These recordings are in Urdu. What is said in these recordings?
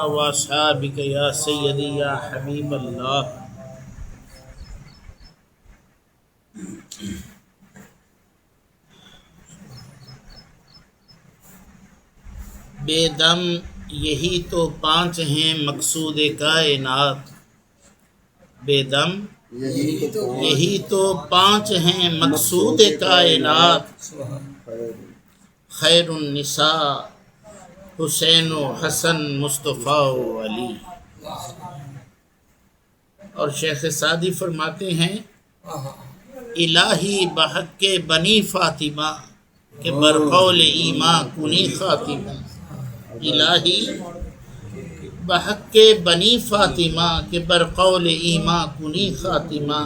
واصحابک یا سیدی یا حبیب اللہ۔ بے دم یہی تو پانچ ہیں مقصود کائنات، بے دم یہی تو پانچ ہیں مقصود کائنات، خیر النساء حسین و حسن مصطفیٰ و علی۔ اور شیخ سعدی فرماتے ہیں الہی بحق بنی فاطمہ کہ برقول ایماں کنی خاتمہ، الہی بحق بنی فاطمہ کہ برقول ایماں کنی خاتمہ،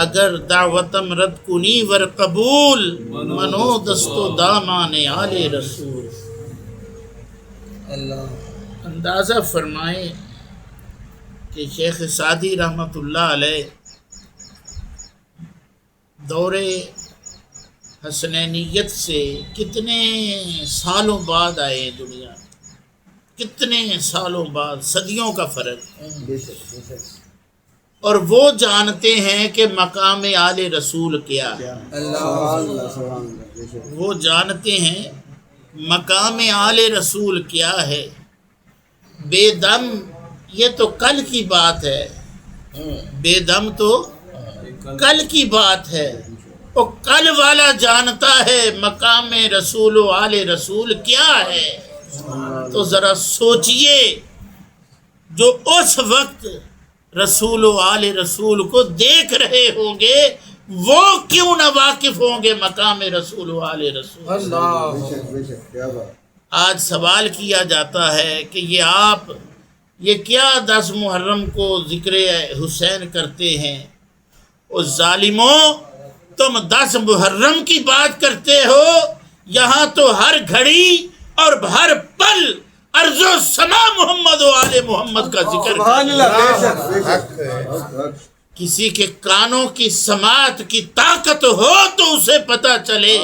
اگر دعوتم رد کنی ور قبول منو دست و دامان آل رسول۔ اندازہ فرمائیں کہ شیخ سعدی رحمۃ اللہ علیہ دور حسنینیت سے کتنے سالوں بعد آئے دنیا، کتنے سالوں بعد، صدیوں کا فرق، اور وہ جانتے ہیں کہ مقام آل رسول کیا ہے، وہ جانتے ہیں مقام آل رسول کیا ہے۔ بے دم یہ تو کل کی بات ہے، بے دم تو کل کی بات ہے، وہ کل والا جانتا ہے مقام رسول و آل رسول کیا ہے۔ تو ذرا سوچئے جو اس وقت رسول و آل رسول کو دیکھ رہے ہوں گے وہ کیوں نہ واقف ہوں گے مقام رسول و آل رسول۔ آج سوال کیا جاتا ہے کہ یہ کیا 10 محرم کو ذکر حسین کرتے ہیں؟ او ظالموں، تم 10 محرم کی بات کرتے ہو، یہاں تو ہر گھڑی اور ہر پل ارض و سما محمد و آل محمد کا ذکر کسی کے کانوں کی سماعت کی طاقت ہو تو اسے پتہ چلے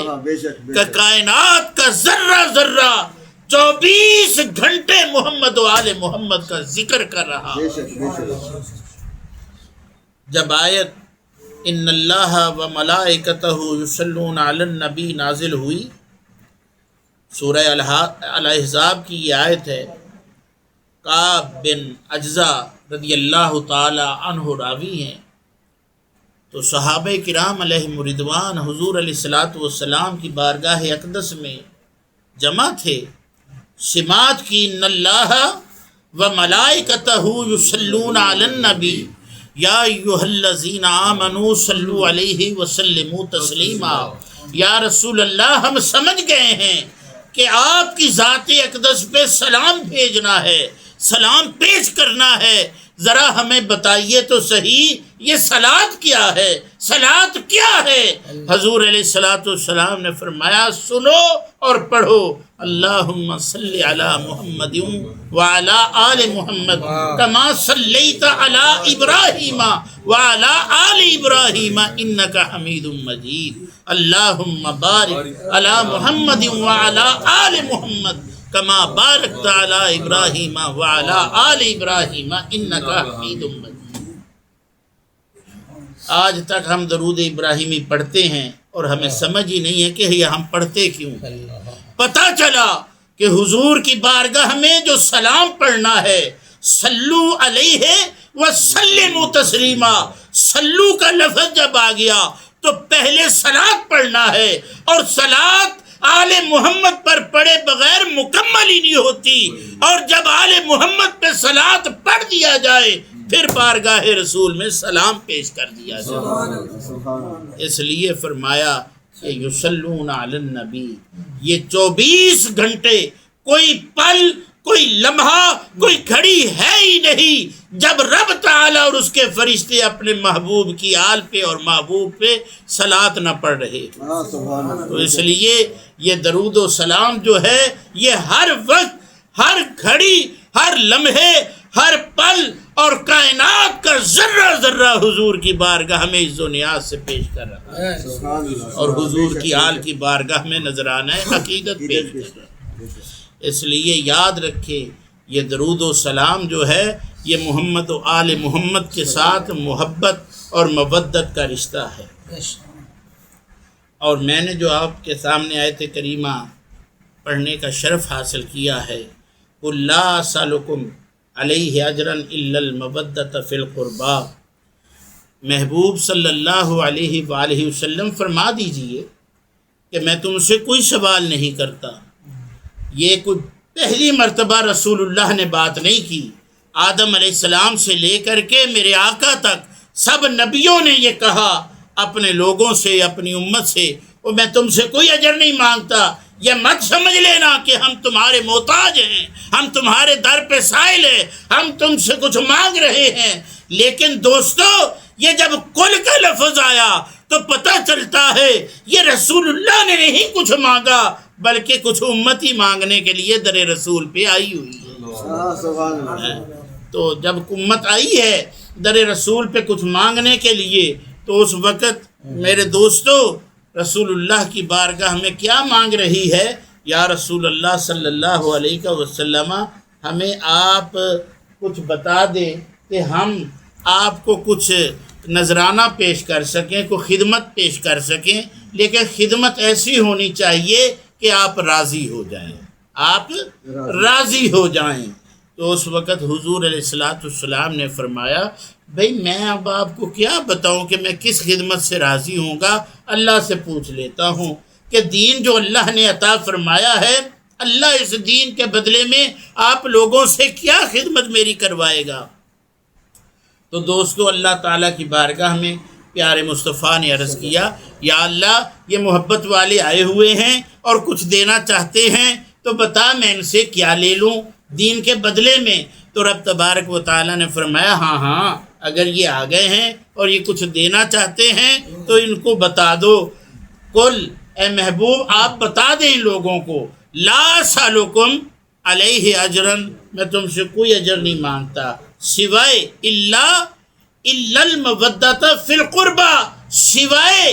کہ کائنات کا ذرہ ذرہ 24 گھنٹے محمد و آل محمد کا ذکر کر رہا۔ جب آیت ان اللہ و ملائکتہ یصلون علی النبی نازل ہوئی، سورہ الاحزاب کی یہ آیت ہے، کعب بن اجزا رضی اللہ تعالی عنہ راوی ہیں، تو صحابہ کرام علیہم رضوان حضور علیہ الصلوۃ والسلام کی بارگاہ اقدس میں جمع تھے، سماعت کی ان اللہ و ملائکتہ یصلون علی النبی یا ایھا الذین آمنوا صلوا علیہ وسلموا تسلیما۔ یا رسول اللہ، ہم سمجھ گئے ہیں کہ آپ کی ذات اقدس پہ سلام بھیجنا ہے، سلام پیش کرنا ہے، ذرا ہمیں بتائیے تو صحیح یہ صلاۃ کیا ہے، صلاۃ کیا ہے؟ حضور علیہ الصلوۃ والسلام نے فرمایا سنو اور پڑھو، اللہم صلی علی محمد وعلی آل محمد کما صلیت علی ابراہیم وعلی آل ابراہیم انک حمید مجید، اللہم بارک علی محمد وعلی آل محمد کما بارکت علی ابراہیم وعلی آل ابراہیم انک حمید مجید۔ آج تک ہم درود ابراہیمی پڑھتے ہیں اور ہمیں سمجھ ہی نہیں ہے کہ یہ ہم پڑھتے کیوں۔ پتہ چلا کہ حضور کی بارگاہ میں جو سلام پڑھنا ہے، صلو علیہ وسلموا تسلیما، صلو کا لفظ جب آ گیا تو پہلے صلاۃ پڑھنا ہے، اور صلاۃ آل محمد پر پڑھے بغیر مکمل ہی نہیں ہوتی، اور جب آل محمد پہ صلاۃ پڑھ دیا جائے پھر بارگاہ رسول میں سلام پیش کر دیا جائے۔ اس لیے فرمایا کہ یصلون علی النبی، یہ 24 گھنٹے کوئی پل، کوئی لمحہ، کوئی گھڑی ہے ہی نہیں جب رب تعالیٰ اور اس کے فرشتے اپنے محبوب کی آل پہ اور محبوب پہ صلاۃ نہ پڑھ رہے۔ تو اس لیے یہ درود و سلام جو ہے یہ ہر وقت، ہر گھڑی، ہر لمحے، ہر پل اور کائنات کا ذرہ ذرہ حضور کی بارگاہ میں عز و نیاز سے پیش کر رہا ہے، اور حضور کی آل کی بارگاہ میں نذرانہ عقیدت پیش کر رہا ہے۔ اس لیے یاد رکھے یہ درود و سلام جو ہے یہ محمد و آل محمد کے ساتھ محبت اور مودت کا رشتہ ہے۔ اور میں نے جو آپ کے سامنے آیت کریمہ پڑھنے کا شرف حاصل کیا ہے، قُل لَا أَسْأَلُكُمْ عَلَيْهِ أَجْرًا إِلَّا الْمَوَدَّةَ فِي الْقُرْبَى، محبوب صلی اللہ علیہ وآلہ وسلم فرما دیجئے کہ میں تم سے کوئی سوال نہیں کرتا۔ یہ کوئی پہلی مرتبہ رسول اللہ نے بات نہیں کی، آدم علیہ السلام سے لے کر کے میرے آقا تک سب نبیوں نے یہ کہا اپنے لوگوں سے، اپنی امت سے، اور میں تم سے کوئی اجر نہیں مانگتا۔ یہ مت سمجھ لینا کہ ہم تمہارے محتاج ہیں، ہم تمہارے در پہ سائل ہیں، ہم تم سے کچھ مانگ رہے ہیں۔ لیکن دوستو، یہ جب کل کا لفظ آیا تو پتہ چلتا ہے یہ رسول اللہ نے نہیں کچھ مانگا، بلکہ کچھ امتی مانگنے کے لیے در رسول پہ آئی ہوئی ہے۔ تو جب امت آئی ہے در رسول پہ کچھ مانگنے کے لیے، تو اس وقت میرے دوستو رسول اللہ کی بارگاہ میں کیا مانگ رہی ہے؟ یا رسول اللہ صلی اللہ علیہ وسلم، ہمیں آپ کچھ بتا دیں کہ ہم آپ کو کچھ نذرانہ پیش کر سکیں، کوئی خدمت پیش کر سکیں، لیکن خدمت ایسی ہونی چاہیے کہ آپ راضی ہو جائیں، آپ راضی ہو جائیں۔ تو اس وقت حضور علیہ السلام نے فرمایا، بھئی میں اب آپ کو کیا بتاؤں کہ میں کس خدمت سے راضی ہوں گا، اللہ سے پوچھ لیتا ہوں کہ دین جو اللہ نے عطا فرمایا ہے، اللہ اس دین کے بدلے میں آپ لوگوں سے کیا خدمت میری کروائے گا؟ تو دوستو اللہ تعالیٰ کی بارگاہ میں پیارے مصطفیٰ نے عرض کیا، یا اللہ یہ محبت والے آئے ہوئے ہیں اور کچھ دینا چاہتے ہیں، تو بتا میں ان سے کیا لے لوں دین کے بدلے میں؟ تو رب تبارک و تعالیٰ نے فرمایا، ہاں اگر یہ آ گئے ہیں اور یہ کچھ دینا چاہتے ہیں تو ان کو بتا دو، قل اے محبوب آپ بتا دیں ان لوگوں کو، لا اسألکم علیہ اجرن، میں تم سے کوئی اجر نہیں مانگتا سوائے الا المودۃ فی القربہ، سوائے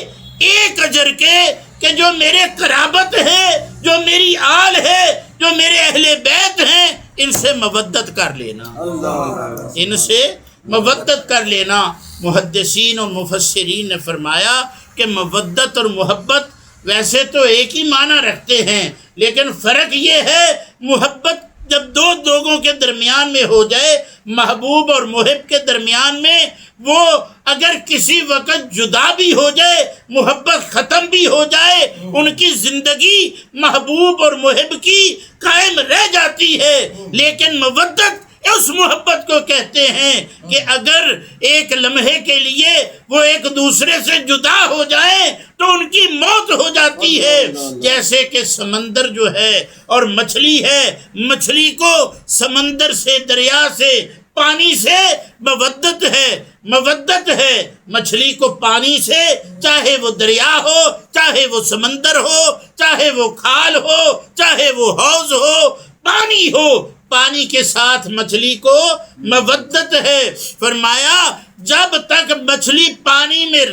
ایک اجر کے کہ جو میرے قرابت ہے، جو میری آل ہے، جو میرے اہل بیت ہیں، ان سے مودت کر لینا، ان سے مودت کر لینا۔ محدثین اور مفسرین نے فرمایا کہ مودت اور محبت ویسے تو ایک ہی معنی رکھتے ہیں، لیکن فرق یہ ہے محبت جب دو لوگوں کے درمیان میں ہو جائے، محبوب اور محب کے درمیان میں، وہ اگر کسی وقت جدا بھی ہو جائے، محبت ختم بھی ہو جائے، ان کی زندگی محبوب اور محب کی قائم رہ جاتی ہے۔ لیکن مودت اس محبت کو کہتے ہیں کہ اگر ایک لمحے کے لیے وہ ایک دوسرے سے جدا ہو جائیں تو ان کی موت ہو جاتی ہے۔ جیسے کہ سمندر جو ہے اور مچھلی ہے، مچھلی کو سمندر سے، دریا سے، پانی سے مودت ہے مچھلی کو پانی سے، چاہے وہ دریا ہو، چاہے وہ سمندر ہو، چاہے وہ کھال ہو، چاہے وہ حوض ہو، پانی ہو، پانی کے ساتھ مچھلی کو مودت ہے۔ فرمایا جب تک مچھلی پانی میں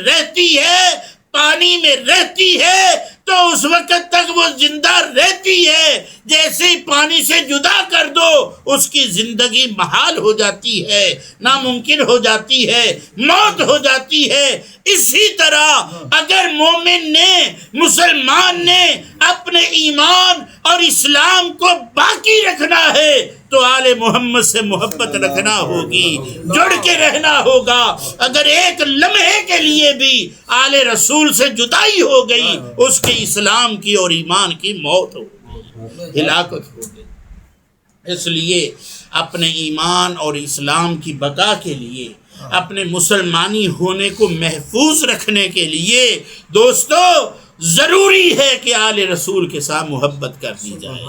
رہتی ہے تو اس وقت تک وہ زندہ رہتی ہے، جیسے ہی پانی سے جدا کر دو اس کی زندگی محال ہو جاتی ہے، ناممکن ہو جاتی ہے، موت ہو جاتی ہے۔ اسی طرح اگر مومن نے، مسلمان نے اپنے ایمان اور اسلام کو باقی رکھنا ہے تو آل محمد سے محبت رکھنا ہوگی، جڑ کے رہنا ہوگا۔ اگر ایک لمحے کے لیے بھی آل رسول سے جدائی ہو گئی، اس کے اسلام کی اور ایمان کی موت ہو گئی، ہلاکت ہو گئی۔ اس لیے اپنے ایمان اور اسلام کی بقا کے لیے، اپنے مسلمانی ہونے کو محفوظ رکھنے کے لیے دوستو ضروری ہے کہ آل رسول کے ساتھ محبت کر دی جائے،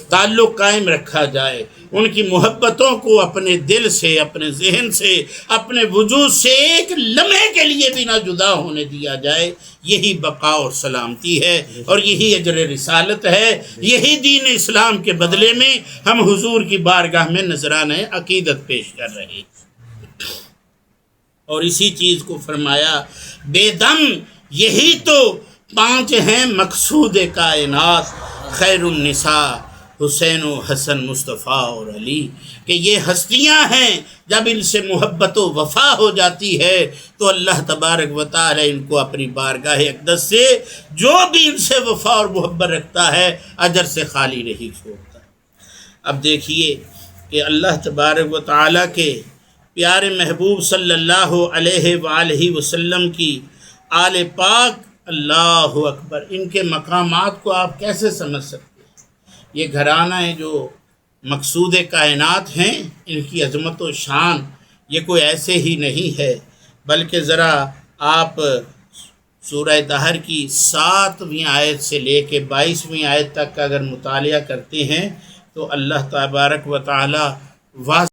تعلق قائم رکھا جائے، ان کی محبتوں کو اپنے دل سے، اپنے ذہن سے، اپنے وجود سے ایک لمحے کے لیے بھی نہ جدا ہونے دیا جائے۔ یہی بقا اور سلامتی ہے اور یہی اجر رسالت ہے، یہی دین اسلام کے بدلے میں ہم حضور کی بارگاہ میں نذرانہ عقیدت پیش کر رہے ہیں۔ اور اسی چیز کو فرمایا، بے دم یہی تو 5 ہیں مقصود کائنات، خیر النساء حسین و حسن مصطفیٰ اور علی، کہ یہ ہستیاں ہیں جب ان سے محبت و وفا ہو جاتی ہے تو اللہ تبارک و تعالی ان کو اپنی بارگاہ اقدس سے جو بھی ان سے وفا اور محبت رکھتا ہے اجر سے خالی نہیں چھوڑتا۔ اب دیکھیے کہ اللہ تبارک و تعالی کے پیارے محبوب صلی اللہ علیہ وآلہ وسلم کی آل پاک، اللہ اکبر، ان کے مقامات کو آپ کیسے سمجھ سکتے ہیں؟ یہ گھرانہ ہے جو مقصود کائنات ہیں، ان کی عظمت و شان یہ کوئی ایسے ہی نہیں ہے، بلکہ ذرا آپ سورہ دہر کی 7ویں آیت سے لے کے 22ویں آیت تک کا اگر مطالعہ کرتے ہیں تو اللہ تبارک و تعالی واضح